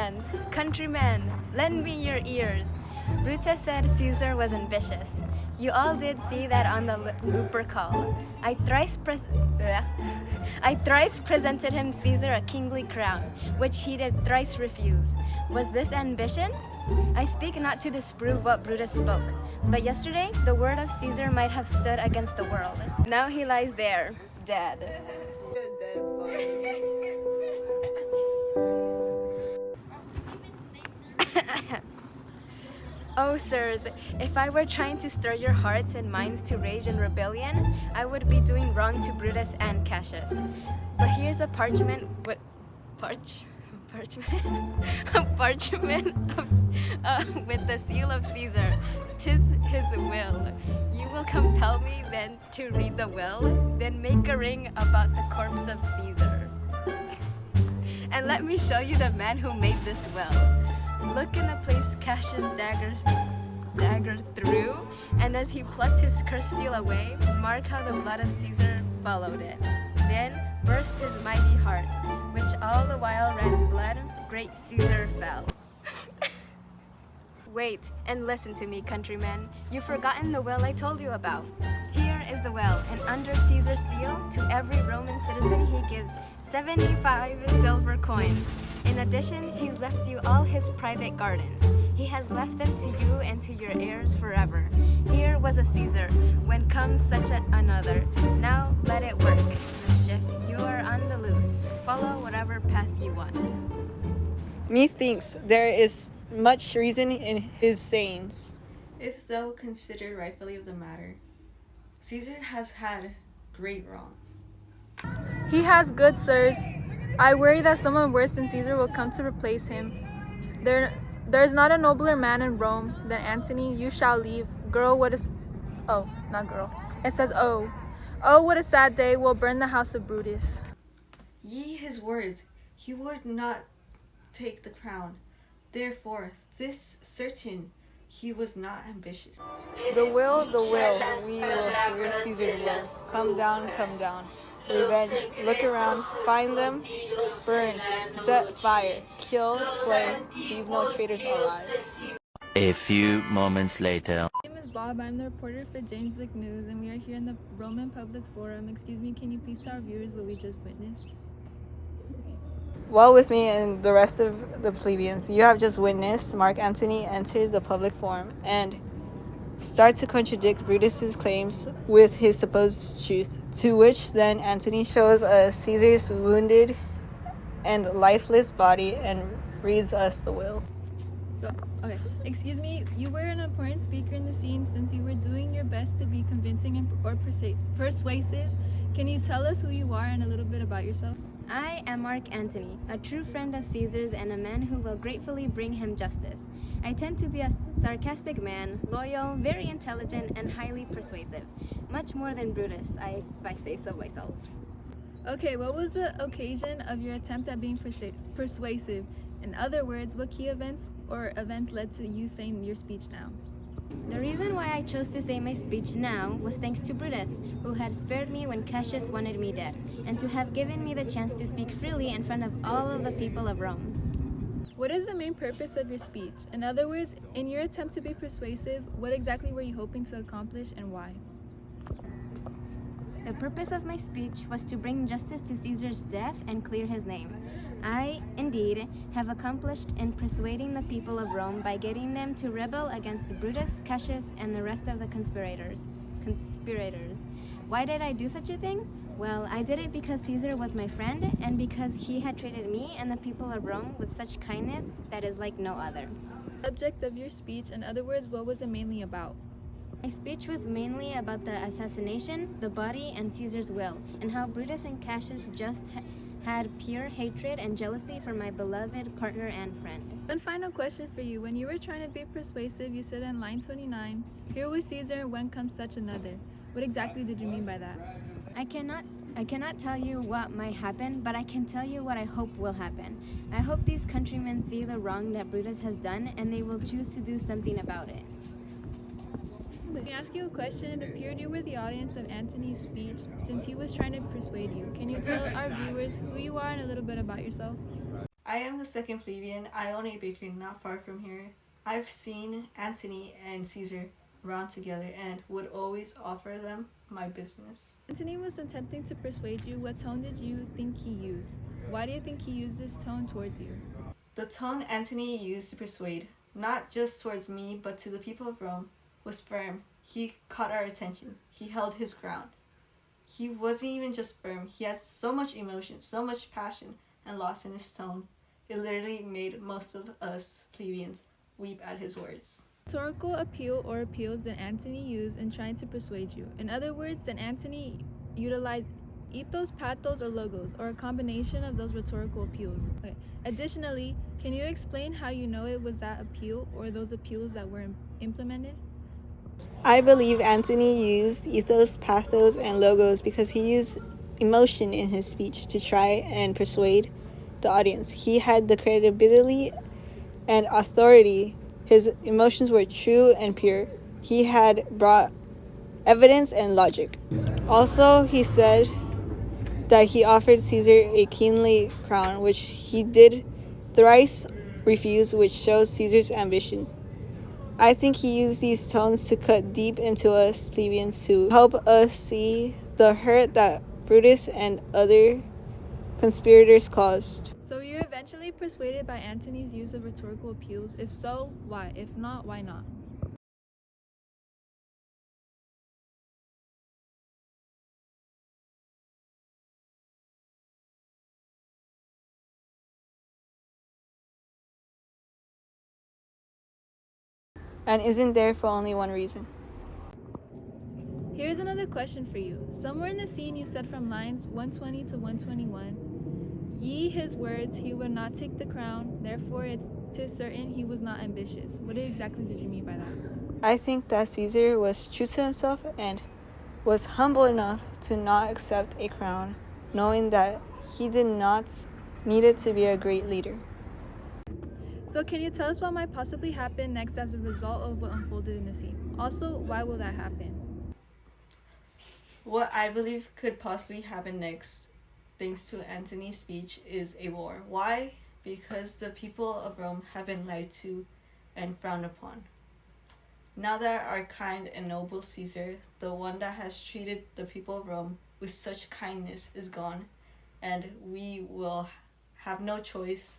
friends, countrymen, lend me your ears. Brutus said Caesar was ambitious. You all did see that on the looper call. I thrice presented him Caesar a kingly crown, which he did thrice refuse. Was this ambition? I speak not to disprove what Brutus spoke, but yesterday the word of Caesar might have stood against the world. Now he lies there, dead. Oh, sirs, if I were trying to stir your hearts and minds to rage and rebellion, I would be doing wrong to Brutus and Cassius. But here's a parchment with with the seal of Caesar. 'Tis his will. You will compel me then to read the will, then make a ring about the corpse of Caesar. And let me show you the man who made this will. Look in the place Cassius dagger through, and as he plucked his cursed steel away, mark how the blood of Caesar followed it. Then burst his mighty heart, which all the while ran blood, great Caesar fell. Wait and listen to me, countrymen. You've forgotten the will I told you about. Here is the will, and under Caesar's seal, to every Roman citizen he gives 75 silver coins. In addition, he's left you all his private gardens. He has left them to you and to your heirs forever. Here was a Caesar, when comes such another. Now let it work, mischief. You are on the loose. Follow whatever path you want. Methinks there is much reason in his sayings. If thou consider rightfully of the matter, Caesar has had great wrong. He has good sirs. I worry that someone worse than Caesar will come to replace him. There is not a nobler man in Rome than Antony. You shall leave. Girl, what is... Oh, not girl. It says, oh. Oh, what a sad day. We'll burn the house of Brutus. Ye his words, he would not take the crown. Therefore, this certain, he was not ambitious. The will, we will hear Caesar's will. Come down, come down. Revenge, look around, find them, burn, set fire, kill, slay, leave no traitors alive. A few moments later. My name is Bob. I'm the reporter for James Lick News, and we are here in the Roman Public Forum. Excuse me, can you please tell our viewers what we just witnessed? Well, with me and the rest of the plebeians, you have just witnessed Mark Antony enter the public forum and start to contradict Brutus's claims with his supposed truth, to which then Antony shows us Caesar's wounded and lifeless body and reads us the will. Okay, excuse me, you were an important speaker in the scene since you were doing your best to be convincing or persuasive. Can you tell us who you are and a little bit about yourself? I am Mark Antony, a true friend of Caesar's and a man who will gratefully bring him justice. I tend to be a sarcastic man, loyal, very intelligent, and highly persuasive. Much more than Brutus, if I say so myself. Okay, what was the occasion of your attempt at being persuasive? In other words, what key events led to you saying your speech now? The reason why I chose to say my speech now was thanks to Brutus, who had spared me when Cassius wanted me dead, and to have given me the chance to speak freely in front of all of the people of Rome. What is the main purpose of your speech? In other words, in your attempt to be persuasive, what exactly were you hoping to accomplish and why? The purpose of my speech was to bring justice to Caesar's death and clear his name. I, indeed, have accomplished in persuading the people of Rome by getting them to rebel against Brutus, Cassius, and the rest of the conspirators. Why did I do such a thing? Well, I did it because Caesar was my friend, and because he had treated me and the people of Rome with such kindness that is like no other. The subject of your speech, in other words, what was it mainly about? My speech was mainly about the assassination, the body, and Caesar's will, and how Brutus and Cassius just had pure hatred and jealousy for my beloved partner and friend. One final question for you. When you were trying to be persuasive, you said in line 29, "Here was Caesar, when comes such another." What exactly did you mean by that? I cannot tell you what might happen, but I can tell you what I hope will happen. I hope these countrymen see the wrong that Brutus has done, and they will choose to do something about it. Let me ask you a question. It appeared you were the audience of Antony's speech since he was trying to persuade you. Can you tell our viewers who you are and a little bit about yourself? I am the second plebeian. I own a bakery not far from here. I've seen Antony and Caesar around together and would always offer them my business. Antony was attempting to persuade you. What tone did you think he used? Why do you think he used this tone towards you? The tone Antony used to persuade, not just towards me but to the people of Rome, was firm. He caught our attention. He held his ground. He wasn't even just firm. He had so much emotion, so much passion and loss in his tone. It literally made most of us plebeians weep at his words. Rhetorical appeal or appeals that Antony used in trying to persuade you. In other words, that Antony utilized ethos, pathos, or logos, or a combination of those rhetorical appeals. Okay. Additionally, can you explain how you know it was that appeal or those appeals that were implemented? I believe Antony used ethos, pathos, and logos because he used emotion in his speech to try and persuade the audience. He had the credibility and authority. His emotions were true and pure. He had brought evidence and logic. Also, he said that he offered Caesar a kingly crown, which he did thrice refuse, which shows Caesar's ambition. I think he used these tones to cut deep into us plebeians to help us see the hurt that Brutus and other conspirators caused. So were you eventually persuaded by Antony's use of rhetorical appeals? If so, why? If not, why not? And isn't there for only one reason? Here's another question for you. Somewhere in the scene you said from lines 120 to 121, ye his words, he would not take the crown, therefore tis certain he was not ambitious. What exactly did you mean by that? I think that Caesar was true to himself and was humble enough to not accept a crown, knowing that he did not need it to be a great leader. So can you tell us what might possibly happen next as a result of what unfolded in the scene? Also, why will that happen? What I believe could possibly happen next, thanks to Antony's speech, is a war. Why? Because the people of Rome have been lied to and frowned upon. Now that our kind and noble Caesar, the one that has treated the people of Rome with such kindness, is gone, and we will have no choice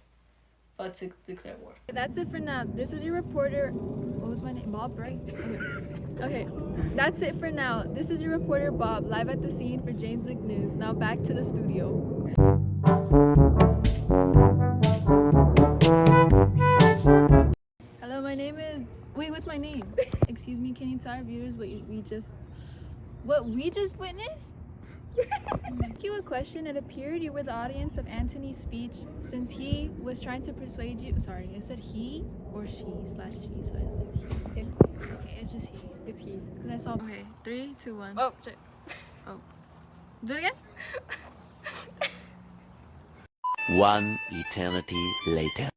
but to declare war. That's it for now. This is your reporter. What was my name? Bob, right? Okay. That's it for now. This is your reporter Bob, live at the scene for James Lick News. Now back to the studio. Hello, my name is. Wait, what's my name? Excuse me, can you tell our viewers what we just witnessed? Ask you a question. It appeared you were the audience of Antony's speech since he was trying to persuade you. Sorry, I said he or she slash she, so I said he. It's just he. It's he. Because I saw. Okay, 3, 2, 1. Oh, shit. Oh. Do it again? One eternity later.